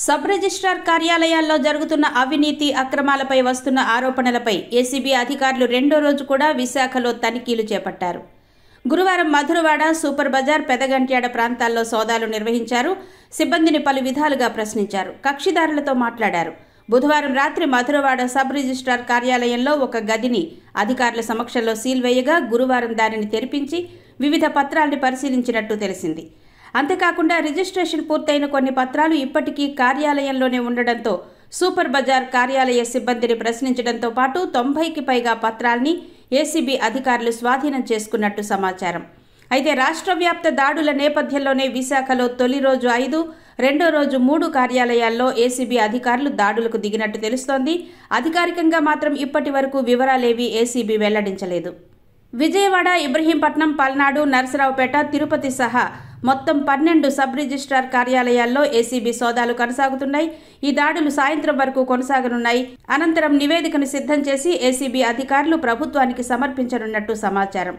Sub registrar కార్యాలయాల్లో జరుగుతున్న అవినీతి అక్రమాలపై వస్తున్న ఆరోపణలపై ఏసీబీ అధికారులు రెండో రోజు కూడా విశాఖలో తనిఖీలు చేపట్టారు. గురువారం మధురవాడ, సూపర్ బజార్, పెదగంట్యాడ ప్రాంతాల్లో సోదాలు నిర్వహించారు. సిబ్బందిని పలు విధాలుగా ప్రశ్నించారు. కక్షిదారులతో మాట్లాడారు. బుధవారం రాత్రి మధురవాడ సబ్ రిజిస్ట్రార్ కార్యాలయంలో ఒక గదిని అధికారుల సమక్షంలో సీల్ వేయగా గురువారం దానిని తెరిపించి వివిధ పత్రాల్ని పరిశీలించినట్టు తెలిసింది. అంతేకాకుండా రిజిస్ట్రేషన్ పూర్తయిన కొన్ని పత్రాలు ఇప్పటికీ కార్యాలయంలోనే ఉండడంతో సూపర్ బజార్ కార్యాలయ సిబ్బందిని ప్రశ్నించడంతో పాటు 90కి పైగా పత్రాల్ని ఏసీబీ అధికారులు స్వాధీనం చేసుకున్నట్టు సమాచారం. అయితే రాష్ట్ర వ్యాప్త దాడుల నేపథ్యంలోనే విశాఖలో తొలి రోజు 5, రెండో రోజు 3 కార్యాలయాల్లో ఏసీబీ అధికారులు దాడులకు దిగినట్టు తెలుస్తోంది. అధికారికంగా మాత్రం ఇప్పటి వరకు వివరాలేవీ ఏసీబీ వెల్లడించలేదు. విజయవాడ, ఇబ్రహీంపట్నం, పల్నాడు, నరసరావుపేట, తిరుపతి సహా మొత్తం 12 సబ్ రిజిస్ట్రార్ కార్యాలయాల్లో ఏసీబీ సోదాలు కొనసాగుతున్నాయి. ఈ దాడులు సాయంత్రం వరకు కొనసాగనున్నాయి. అనంతరం నివేదికను సిద్ధం చేసి ఏసీబీ అధికారులు ప్రభుత్వానికి సమర్పించనున్నట్టు సమాచారం.